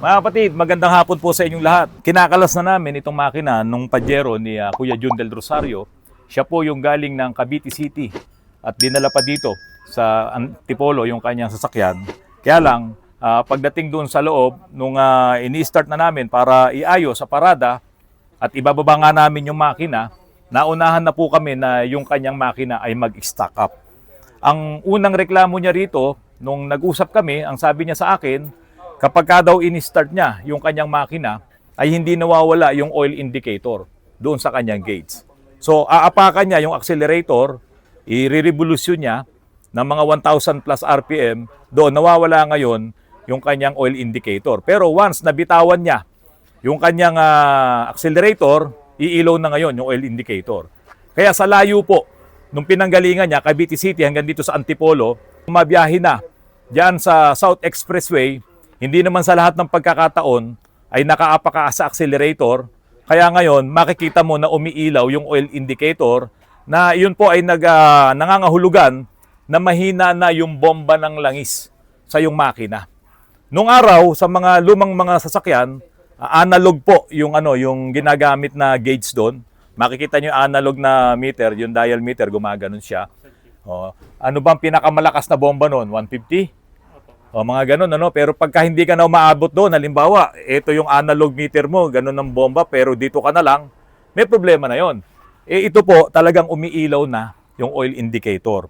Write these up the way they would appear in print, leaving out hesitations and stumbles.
Mga kapatid, magandang hapon po sa inyong lahat. Kinakalas na namin itong makina nung Pajero ni Kuya Jun Del Rosario. Siya po yung galing ng Cavite City at dinala pa dito sa Antipolo yung kanyang sasakyan. Kaya lang, pagdating doon sa loob, nung ini-start na namin para iayos sa parada at ibababa nga namin yung makina, naunahan na po kami na yung kanyang makina ay mag-stack up. Ang unang reklamo niya rito, nung nag-usap kami, ang sabi niya sa akin, kapag ka daw in-start niya yung kanyang makina, ay hindi nawawala yung oil indicator doon sa kanyang gauge. So, aapakan niya yung accelerator, i-revolution niya ng mga 1,000 plus RPM, doon nawawala ngayon yung kanyang oil indicator. Pero once nabitawan niya yung kanyang accelerator, iilaw na ngayon yung oil indicator. Kaya sa layo po, nung pinanggalingan niya, Cavite City hanggang dito sa Antipolo, mabiyahe na diyan sa South Expressway. Hindi naman sa lahat ng pagkakataon ay nakaapa sa accelerator. Kaya ngayon, makikita mo na umiilaw yung oil indicator na yun po ay nangangahulugan na mahina na yung bomba ng langis sa yung makina. Nung araw, sa mga lumang mga sasakyan, analog po yung, yung ginagamit na gauge doon. Makikita nyo yung analog na meter, yung dial meter, gumaganon siya. Ano bang pinakamalakas na bomba noon? 150? O mga ganun, pero pagka hindi ka na umaabot doon, halimbawa, ito yung analog meter mo, ganun ang bomba, pero dito ka na lang, may problema na yon. Ito po, talagang umiilaw na yung oil indicator.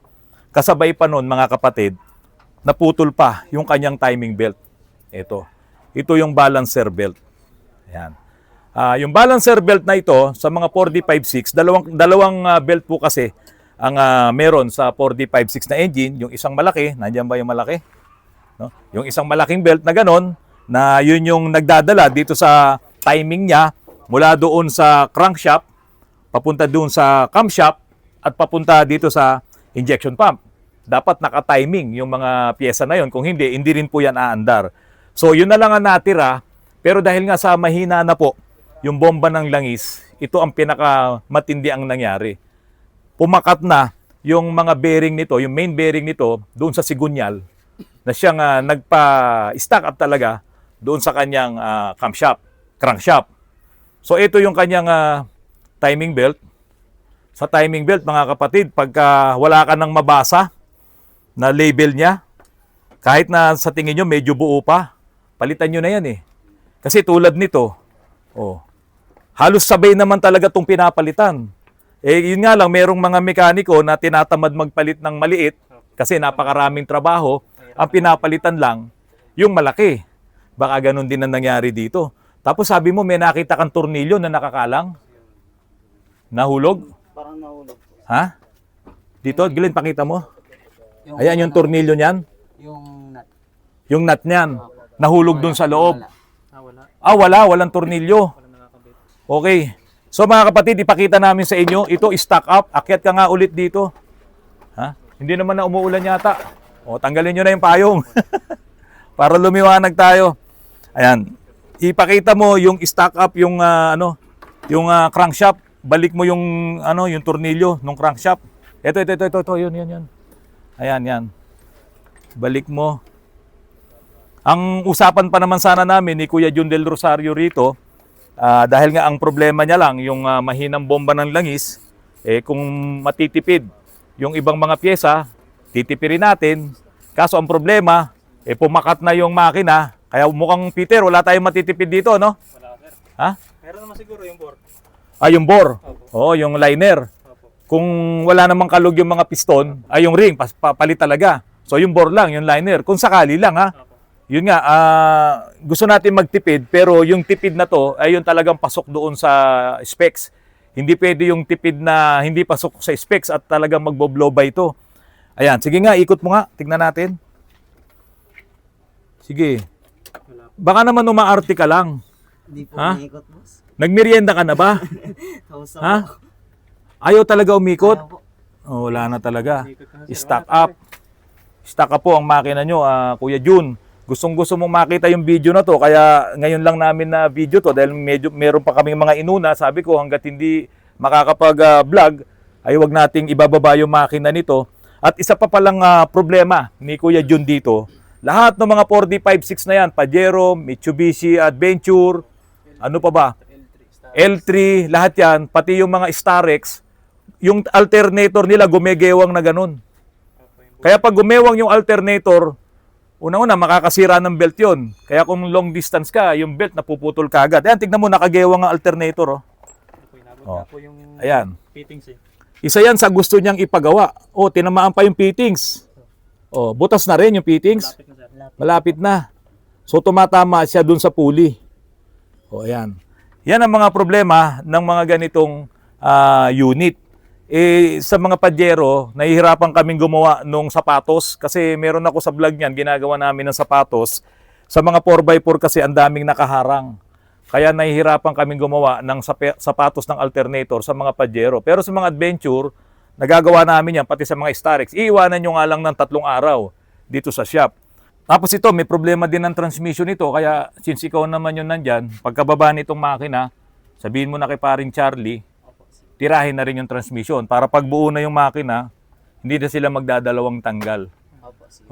Kasabay pa noon, mga kapatid, naputol pa yung kanyang timing belt. Ito yung balancer belt. Ayan. Yung balancer belt na ito, sa mga 4D56, dalawang belt po kasi ang meron sa 4D56 na engine, yung isang malaki, nandiyan ba yung malaki? No? Yung isang malaking belt na ganon, na yun yung nagdadala dito sa timing niya mula doon sa crankshaft, papunta doon sa camshaft, at papunta dito sa injection pump. Dapat naka-timing yung mga pyesa na yun. Kung hindi, hindi rin po yan aandar. So yun na lang ang natira, pero dahil nga sa mahina na po yung bomba ng langis, ito ang pinakamatindi ang nangyari. Pumakat na yung mga bearing nito, yung main bearing nito, doon sa sigunyal, na siyang nagpa-stack up talaga doon sa kanyang crankshaft. So ito yung kanyang timing belt. Sa timing belt, mga kapatid, pagka wala ka nang mabasa na label niya, kahit na sa tingin nyo medyo buo pa, palitan nyo na yan eh. Kasi tulad nito, halos sabay naman talaga itong pinapalitan. Yun nga lang, merong mga mekaniko na tinatamad magpalit ng maliit kasi napakaraming trabaho. Ang pinapalitan lang, yung malaki. Baka ganun din ang nangyari dito. Tapos sabi mo, may nakita kang tornilyo na nakakalang? Nahulog? Parang nahulog. Ha? Dito, Glenn, pakita mo. Ayan yung tornilyo niyan. Yung nut. Yung nut niyan. Nahulog dun sa loob. Wala. Walang tornilyo. Okay. So mga kapatid, ipakita namin sa inyo. Ito, stack up. Akyat ka nga ulit dito. Ha? Hindi naman na umuulan yata. Tanggalin nyo na yung payong. Para lumiwanag tayo. Ayan. Ipakita mo yung stack up, yung crankshaft. Balik mo yung yung tornilyo ng crankshaft. Ito, yun. Ayan, yan. Balik mo. Ang usapan pa naman sana namin ni Kuya Jun Del Rosario rito, dahil nga ang problema niya lang, yung mahinang bomba ng langis, kung matitipid yung ibang mga pyesa, titipirin natin. Kaso ang problema, pumakat na yung makina. Kaya mukhang, Peter, wala tayong matitipid dito, no? Wala, sir. Ha? Meron naman siguro yung bore. Yung bore. Opo. Oo, yung liner. Opo. Kung wala namang kalog yung mga piston, yung ring, papalit talaga. So yung bore lang, yung liner. Kung sakali lang, ha? Opo. Yun nga, gusto natin magtipid, pero yung tipid na to, ay yung talagang pasok doon sa specs. Hindi pwede yung tipid na hindi pasok sa specs at talagang magbo-blow by to. Ayan, sige nga, ikot mo nga. Tignan natin. Sige. Baka naman umaarte ka lang. Hindi po Ha? umiikot, boss. Nagmerienda ka na ba? Kausa Ha? po. Ayaw talaga umikot? Ayaw po. Wala na talaga. Stack up. Stack up po ang makina nyo, Kuya Jun. Gustong-gusto mong makita yung video na to, kaya ngayon lang namin na video to dahil medyo meron pa kaming mga inuna. Sabi ko, hanggat hindi makakapag-vlog, ay wag nating ibababa yung makina nito. At isa pa palang problema ni Kuya Jun dito, Lahat ng mga 4D56 na yan, Pajero, Mitsubishi Adventure, ano pa ba? L3, lahat yan, pati yung mga Starex, yung alternator nila gumegewang na ganun. Kaya pag gumewang yung alternator, una-una makakasira ng belt yon. Kaya kung long distance ka, yung belt napuputol ka agad. Ayan, tignan mo, nakagewang ang alternator. Oh. Inabot po yung Ayan. fittings eh. Isa yan sa gusto niyang ipagawa. Oh, tinamaan pa yung fittings. Oh, butas na rin yung fittings. Lapit na sir. Malapit na. So tumatama siya dun sa pulley. O ayan. Yan ang mga problema ng mga ganitong unit. Sa mga Pajero, nahihirapan kaming gumawa ng sapatos kasi meron ako sa vlog niyan, ginagawa namin ng sapatos. Sa mga 4x4 kasi ang daming nakaharang. Kaya nahihirapan kaming gumawa ng sapatos ng alternator sa mga Pajero. Pero sa mga Adventure, nagagawa namin yan pati sa mga Starex. Iiwanan nyo nga lang ng 3 araw dito sa shop. Tapos ito, may problema din ng transmission nito. Kaya since ikaw naman yun nandyan, pagkababa nitong makina, sabihin mo na kay paring Charlie, tirahin na rin yung transmission. Para pagbuo na yung makina, hindi na sila magdadalawang tanggal.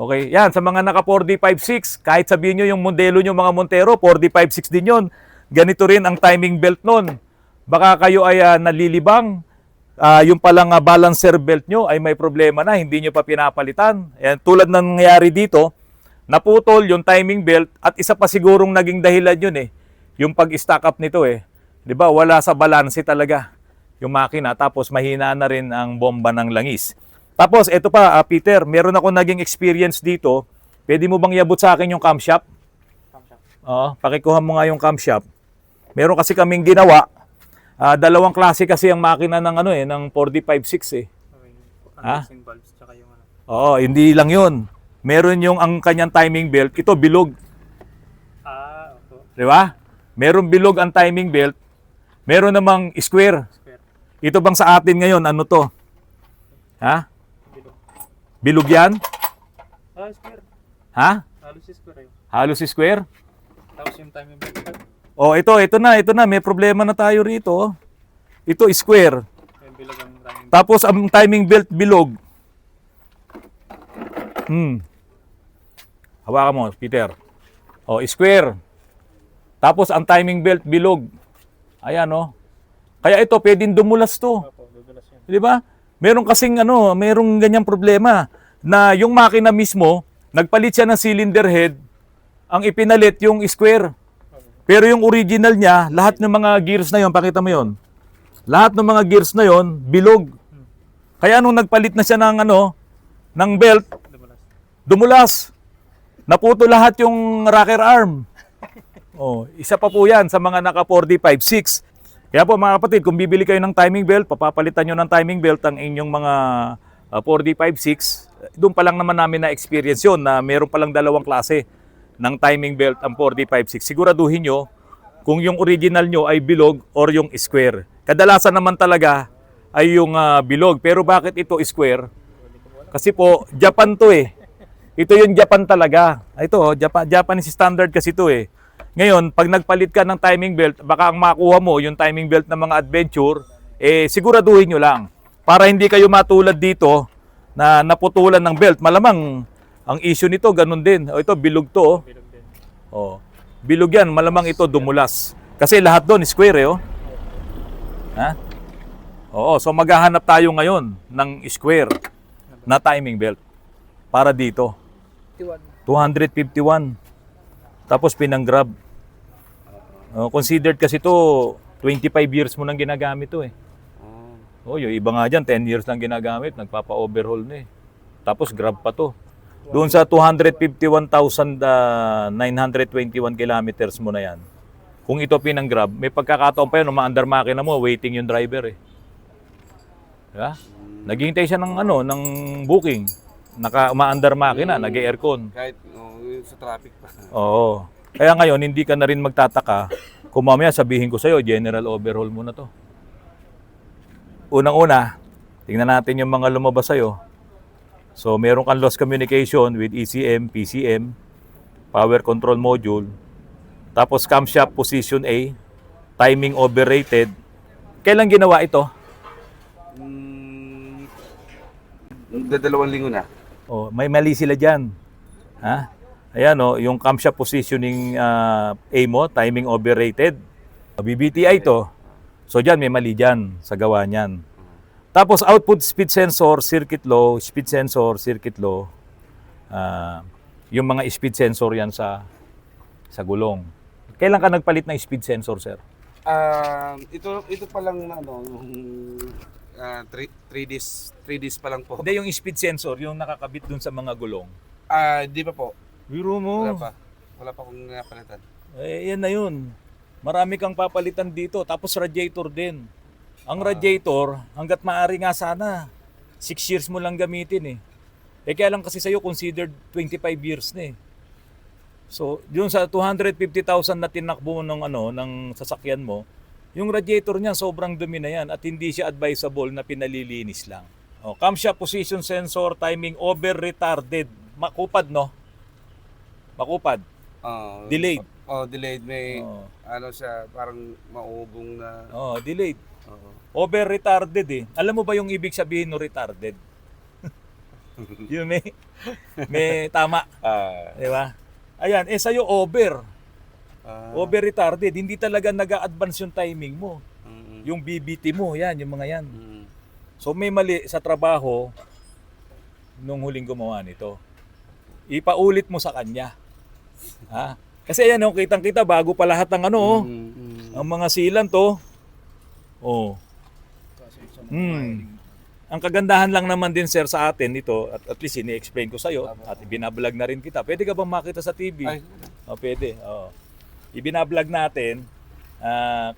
Okay, yan. Sa mga naka 4D56, kahit sabihin nyo yung modelo nyo mga Montero, 4D56 din yun. Ganito rin ang timing belt nun. Baka kayo ay nalilibang. Yung palang balancer belt nyo ay may problema na, hindi nyo pa pinapalitan. Ayan, tulad ng nangyari dito, naputol yung timing belt at isa pa sigurong naging dahilan yun yung pag-stack up nito 'Di ba? Wala sa balanse talaga yung makina, tapos mahina na rin ang bomba ng langis. Tapos ito pa, Peter, meron ako naging experience dito. Pwede mo bang iabot sa akin yung camshaft? Oo, pakikuha mo nga yung camshaft. Meron kasi kaming ginawa. Dalawang klase kasi ang makina ng ng 4D56 Ha? Valves, tsaka yung ano. Oo, hindi lang 'yun. Meron yung ang kanyang timing belt, ito bilog. Opo. 'Di ba? Meron bilog ang timing belt. Meron namang square. Square. Ito bang sa atin ngayon, ano to? Ha? Bilog. Bilog 'yan? Square. Ha? Halos square yun. Halos square? Tapos yung timing belt. Oh, ito na, may problema na tayo rito. Ito square. Yung bilog ang timing belt. Tapos ang timing belt bilog. Hawakan mo, Peter. Oh, square. Tapos ang timing belt bilog. Ayan, Kaya ito, pwedeng dumulas to. Opo, dudulas yun. 'Di ba? Meron kasing merong ganyang problema na yung makina mismo, nagpalit siya ng cylinder head, ang ipinalit yung square. Pero yung original niya, lahat ng mga gears na yon, pakita mo yon. Lahat ng mga gears na yon bilog. Kaya nung nagpalit na siya ng ng belt, dumulas. Naputo lahat yung rocker arm. Oh, isa pa po 'yan sa mga naka 4D56. Kaya po mga kapatid, kung bibili kayo ng timing belt, papapalitan nyo ng timing belt ang inyong mga 4D56. Doon pa lang naman namin na experience yun na meron palang dalawang klase ng timing belt ang 4D56. Siguraduhin nyo kung yung original nyo ay bilog or yung square. Kadalasan naman talaga ay yung bilog. Pero bakit ito square? Kasi po, Japan to Ito yung Japan talaga. Ito, Japanese standard kasi ito Ngayon, pag nagpalit ka ng timing belt, baka ang makuha mo yung timing belt ng mga adventure, siguraduhin nyo lang. Para hindi kayo matulad dito na naputulan ng belt. Malamang, ang issue nito, ganun din. Ito, bilog to. Bilog din. Bilog yan. Malamang ito, dumulas. Kasi lahat doon, square Ha? Oo, so maghahanap tayo ngayon ng square na timing belt para dito. 251. Tapos pinang-grab. Considered kasi to 25 years mo nang ginagamit to yung iba nga dyan, 10 years lang ginagamit, nagpapa-overhaul na Tapos grab pa to. Doon sa 251,921 kilometers mo na yan. Kung ito pinang-grab, may pagkakataon pa yun, umaandar makina mo, waiting yung driver Diba? Naghihintay siya ng booking. Umaandar makina, nag-aircon. Kahit sa traffic pa. Oo. Kaya ngayon, hindi ka na rin magtataka kung mamaya sabihin ko sa'yo, general overhaul muna to. Unang-una, tingnan natin yung mga lumabas sa'yo. So, meron kang lost communication with ECM, PCM, power control module, tapos camshaft position A, timing overrated. Kailan ginawa ito? Dalawang linggo na. May mali sila dyan. Ha? Ayan o, yung camshaft positioning mo, timing overrated. BBTI to. So dyan, may mali dyan sa gawa niyan. Tapos output speed sensor, circuit low, speed sensor, circuit low. Yung mga speed sensor yan sa gulong. Kailan ka nagpalit ng speed sensor, sir? Ito pa lang ano, yung 3 days pa lang po. Hindi, yung speed sensor, yung nakakabit dun sa mga gulong. Di pa po. Biro mo. Wala pa akong napalitan. Eh, yan na yun. Marami kang papalitan dito. Tapos radiator din. Ang radiator, hanggat maaari nga sana, 6 years mo lang gamitin eh. Eh kaya lang kasi sa'yo considered 25 years na eh. So, yun sa 250,000 na tinakbo mo ng sasakyan mo, yung radiator niya sobrang dumi na yan at hindi siya advisable na pinalilinis lang. Camshaft position sensor, timing over retarded. Makupad, no? Makupad. Delayed. Delayed. May Oo. ano siya, parang maubong na. Delayed. Oo. Over retarded eh. Alam mo ba yung ibig sabihin no retarded? Yun may tama. Di ba? Ayan, sa'yo over. Over retarded. Hindi talaga nag-a-advance yung timing mo. Yung BBT mo, yan, yung mga yan. So may mali sa trabaho nung huling gumawa nito. Ipaulit mo sa kanya. Ha? Kasi ayan, kitang-kita bago pa lahat ng ang mga sealant to. Ang kagandahan lang naman din sir sa atin ito, at least ini-explain ko sa'yo at binablog na rin kita. Pwede ka bang makita sa TV? Pwede. Ibinablog natin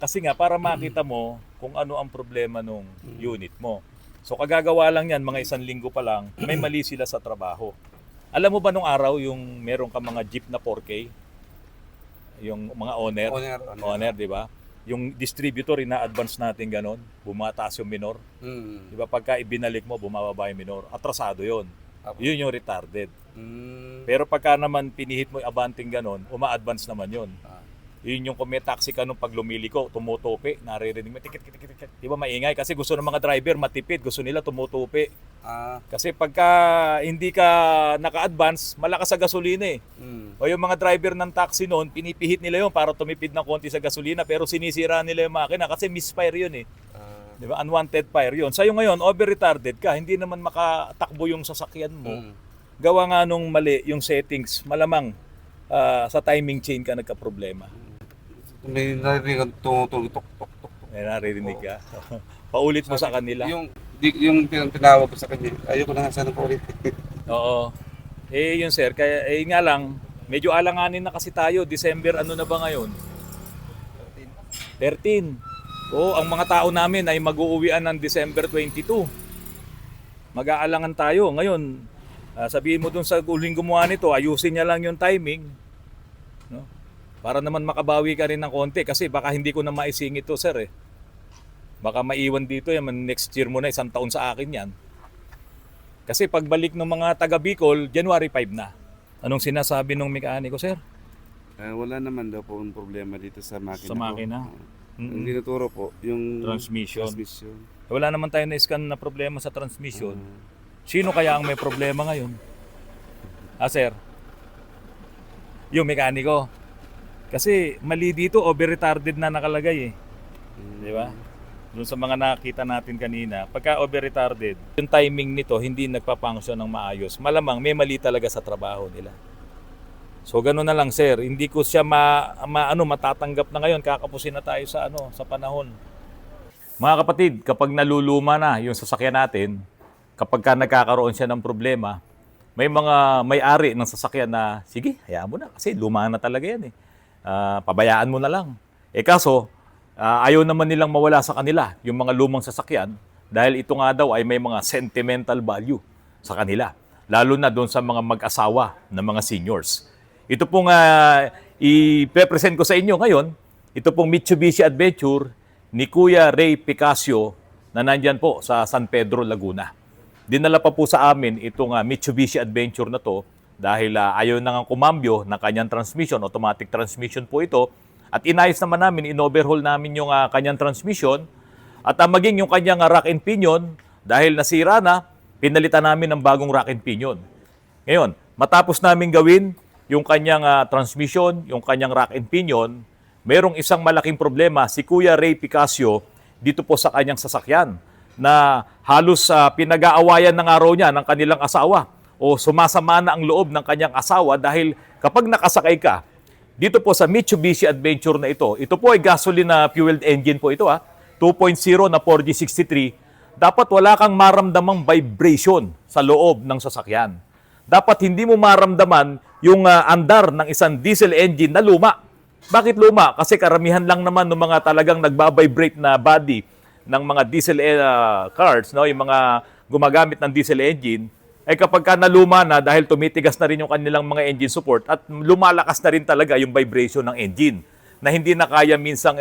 kasi nga para makita mo kung ano ang problema nung unit mo. So kagagawa lang yan, mga 1 linggo pa lang, may mali sila sa trabaho. Alam mo ba nung araw yung meron ka mga jeep na 4K? Yung mga owner, di ba? Yung distributor, ina-advance natin ganon, bumataas yung minor. Di ba? Pagka ibinalik mo, bumababa yung minor. Atrasado yon. Yun yung retarded. Pero pagka naman pinihit mo yung abanting ganon, uma-advance naman yon. Yun yung kung may taxi ka nung pag lumiliko, tumutupi, naririnig mo, tikit. Di ba maingay? Kasi gusto ng mga driver matipid, gusto nila tumutupi. Kasi pagka hindi ka naka-advance, malakas sa gasolina eh. O yung mga driver ng taxi noon, pinipihit nila yun para tumipid ng konti sa gasolina, pero sinisira nila yung makina kasi misfire yun eh. Di ba? Unwanted fire yun. Sa'yo ngayon, over-retarded ka, hindi naman makatakbo yung sasakyan mo. Gawa nga nung mali yung settings, malamang sa timing chain ka nagka-problema. May narinig ang tumutulog. May naririnig ka. Paulit mo sa kanila. Yung tinawag ko sa kanya, ayoko na nga sana paulit. Oo. Yun sir, kaya nga lang, medyo alanganin na kasi tayo. December ano na ba ngayon? 13. Ang mga tao namin ay mag-uuwian ng December 22. Mag-aalangan tayo. Ngayon, sabihin mo dun sa huling gumawa nito, ayusin niya lang yung timing. No? Para naman makabawi ka rin ng konti kasi baka hindi ko na maisingit to sir eh. Baka maiwan dito yan, next year mo na, 1 taon sa akin yan. Kasi pagbalik ng mga taga Bicol, January 5 na. Anong sinasabi ng mekaniko sir? Wala naman daw po ang problema dito sa makina. Sa makina? Hindi naturo po yung Transmission. Wala naman tayo na-scan na problema sa transmission. Sino kaya ang may problema ngayon? Sir? Yung mekaniko. Kasi mali dito, over-retarded na nakalagay eh. Di ba? Doon sa mga nakita natin kanina, pagka over-retarded, yung timing nito hindi nagpa-function ng maayos. Malamang may mali talaga sa trabaho nila. So gano'n na lang sir, hindi ko siya matatanggap na ngayon, kakapusin na tayo sa panahon. Mga kapatid, kapag naluluma na yung sasakyan natin, kapag ka nagkakaroon siya ng problema, may mga may-ari ng sasakyan na, sige, hayaan mo na kasi luma na talaga yan eh. Pabayaan mo na lang. Kaso, ayaw naman nilang mawala sa kanila yung mga lumang sasakyan dahil ito nga daw ay may mga sentimental value sa kanila. Lalo na doon sa mga mag-asawa na mga seniors. Ito pong i-present ko sa inyo ngayon, ito pong Mitsubishi Adventure ni Kuya Ray Picacio na nandyan po sa San Pedro, Laguna. Dinala pa po sa amin itong Mitsubishi Adventure na to dahil ayaw na nga kumambyo ng kanyang transmission, automatic transmission po ito. At inayos naman namin, in-overhaul namin yung kanyang transmission at maging yung kanyang rack and pinion dahil nasira na, pinalitan namin ng bagong rack and pinion. Ngayon, matapos namin gawin yung kanyang transmission, yung kanyang rack and pinion, merong isang malaking problema si Kuya Ray Picacio dito po sa kanyang sasakyan na halos pinag-aawayan ng araw niya ng kanilang asawa o sumasama na ang loob ng kanyang asawa dahil kapag nakasakay ka dito po sa Mitsubishi Adventure na ito po ay gasoline na fueled engine po ito 2.0 na 4G63. Dapat wala kang maramdamang vibration sa loob ng sasakyan. Dapat hindi mo maramdaman yung andar ng isang diesel engine na luma. Bakit luma? Kasi karamihan lang naman ng mga talagang nagbabibrate na body ng mga diesel cars, no, yung mga gumagamit ng diesel engine, ay kapag ka naluma na dahil tumitigas na rin yung kanilang mga engine support at lumalakas na rin talaga yung vibration ng engine na hindi na kaya minsang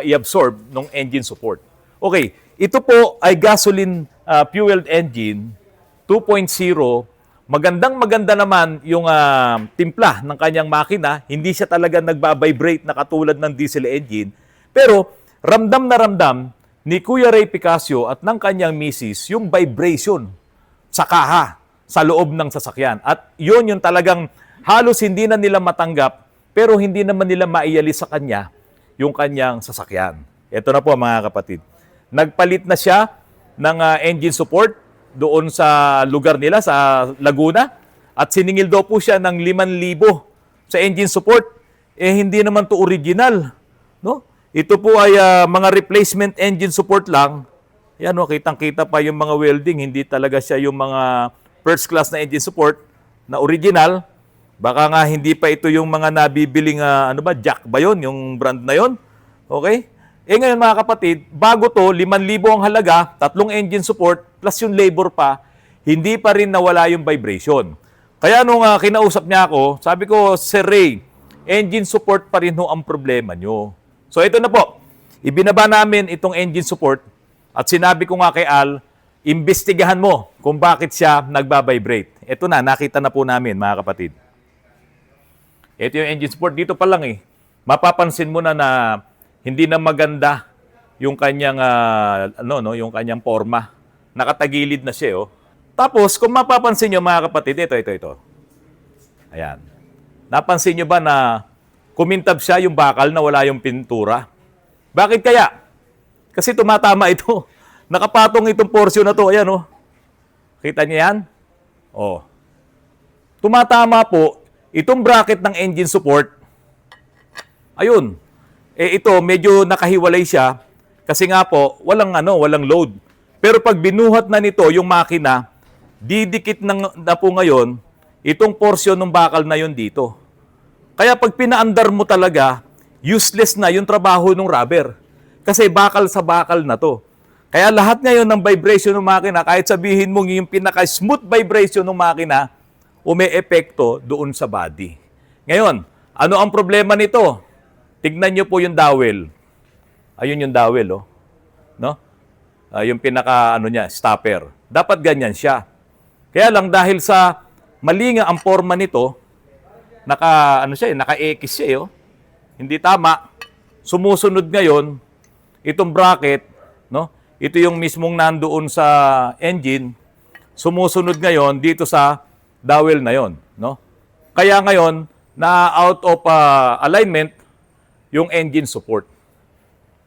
i-absorb ng engine support. Okay, ito po ay gasoline fueled engine 2.0. Magandang-maganda naman yung timpla ng kanyang makina. Hindi siya talaga nagbabibrate na katulad ng diesel engine. Pero ramdam na ramdam ni Kuya Ray Picacio at ng kanyang misis yung vibration sa kaha, sa loob ng sasakyan. At yun yung talagang halos hindi na nila matanggap pero hindi naman nila maialis sa kanya yung kanyang sasakyan. Ito na po mga kapatid. Nagpalit na siya ng engine support doon sa lugar nila sa Laguna at siningil daw po siya ng 5,000 sa engine support. Hindi naman to original, no? Ito po ay mga replacement engine support lang. Yan, no, kitang-kita pa yung mga welding, hindi talaga siya yung mga first class na engine support na original. Baka nga hindi pa ito yung mga nabibiling Jack ba yun, yung brand na yun? Okay? Ngayon mga kapatid, bago to, 5,000 ang halaga, 3 engine support, plus yung labor pa, hindi pa rin nawala yung vibration. Kaya nung kinausap niya ako, sabi ko, Sir Ray, engine support pa rin ho ang problema nyo. So ito na po, ibinaba namin itong engine support at sinabi ko nga kay Al, imbestigahan mo kung bakit siya nagbabibrate. Ito na, nakita na po namin mga kapatid. Ito yung engine support, dito pa lang mapapansin mo na hindi na maganda yung kanyang yung kanyang forma. Nakatagilid na siya, Tapos kung mapapansin niyo mga kapatid, ito. Ayan. Napansin niyo ba na kumintab siya yung bakal na wala yung pintura? Bakit kaya? Kasi tumatama ito. Nakapatong itong portion na to, ayan Kita niyo yan? Tumatama po itong bracket ng engine support. Ayun. Ito, medyo nakahiwalay siya kasi nga po, walang load. Pero pag binuhat na nito yung makina, didikit na po ngayon itong portion ng bakal na yun dito. Kaya pag pinaandar mo talaga, useless na yung trabaho ng rubber. Kasi bakal sa bakal na to. Kaya lahat ngayon ng vibration ng makina, kahit sabihin mo yung pinaka-smooth vibration ng makina, umi-epekto doon sa body. Ngayon, ano ang problema nito? Tignan nyo po yung dowel. Ayun yung dowel, no? Yung pinaka stopper. Dapat ganyan siya. Kaya lang dahil sa mali nga ang forma nito, naka-X siya, Hindi tama. Sumusunod ngayon itong bracket, no? Ito yung mismong nandoon sa engine. Sumusunod ngayon dito sa dowel na 'yon, no? Kaya ngayon na out of alignment yung engine support.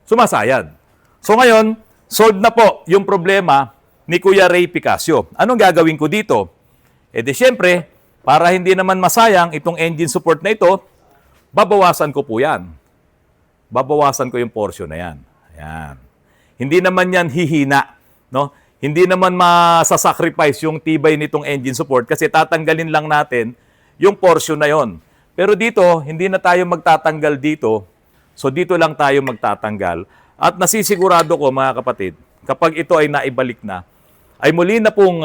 Sumasayad. So ngayon, solved na po yung problema ni Kuya Ray Picacio. Anong gagawin ko dito? Di syempre, para hindi naman masayang itong engine support na ito, babawasan ko po yan. Babawasan ko yung portion na yan. Ayan. Hindi naman yan hihina. No? Hindi naman masasacrifice yung tibay nitong engine support kasi tatanggalin lang natin yung portion na yon. Pero dito, hindi na tayo magtatanggal dito. So dito lang tayo magtatanggal. At nasisigurado ko mga kapatid, kapag ito ay naibalik na, ay muli na pong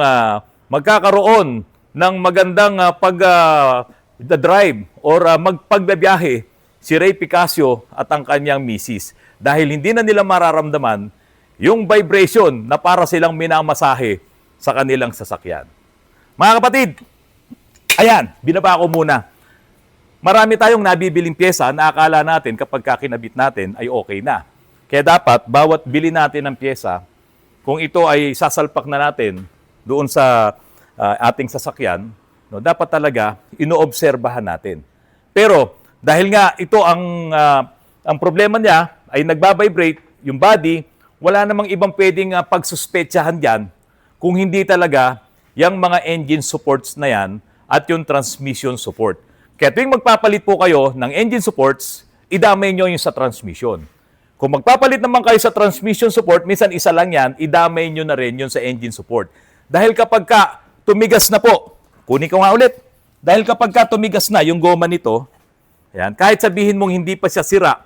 magkakaroon ng magandang pag-drive or magpagbabiyahe si Ray Picacio at ang kanyang misis. Dahil hindi na nila mararamdaman yung vibration na para silang minamasahe sa kanilang sasakyan. Mga kapatid, ayan, binaba ko muna. Marami tayong nabibiling pyesa na akala natin kapag kakinabit natin ay okay na. Kaya dapat, bawat bili natin ng pyesa, kung ito ay sasalpak na natin doon sa ating sasakyan, no, dapat talaga inoobserbahan natin. Pero dahil nga ito ang problema niya ay nagbabibrate yung body, wala namang ibang pwedeng pagsuspetsahan diyan kung hindi talaga yung mga engine supports na yan at yung transmission support. Kaya tuwing magpapalit po kayo ng engine supports, idamay nyo yung sa transmission. Kung magpapalit naman kayo sa transmission support, minsan isa lang yan, idamay nyo na rin yun sa engine support. Dahil kapag tumigas na po, kunin ko nga ulit, dahil kapag tumigas na yung goma nito, ayan, kahit sabihin mong hindi pa siya sira,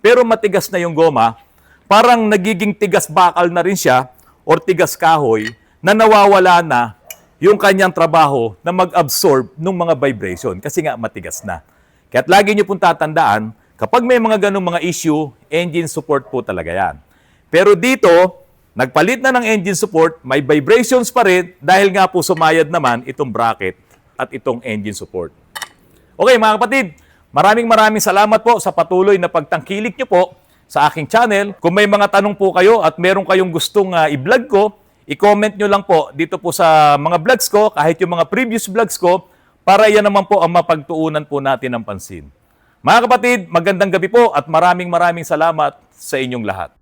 pero matigas na yung goma, parang nagiging tigas bakal na rin siya or tigas kahoy na nawawala na yung kanyang trabaho na mag-absorb ng mga vibration kasi nga matigas na. Kaya't lagi nyo pong tatandaan, kapag may mga ganong mga issue, engine support po talaga yan. Pero dito, nagpalit na ng engine support, may vibrations pa rin dahil nga po sumayad naman itong bracket at itong engine support. Okay mga kapatid, maraming salamat po sa patuloy na pagtangkilik nyo po sa aking channel. Kung may mga tanong po kayo at meron kayong gustong i-vlog ko, i-comment nyo lang po dito po sa mga vlogs ko, kahit yung mga previous vlogs ko, para yan naman po ang mapagtuunan po natin ng pansin. Mga kapatid, magandang gabi po at maraming salamat sa inyong lahat.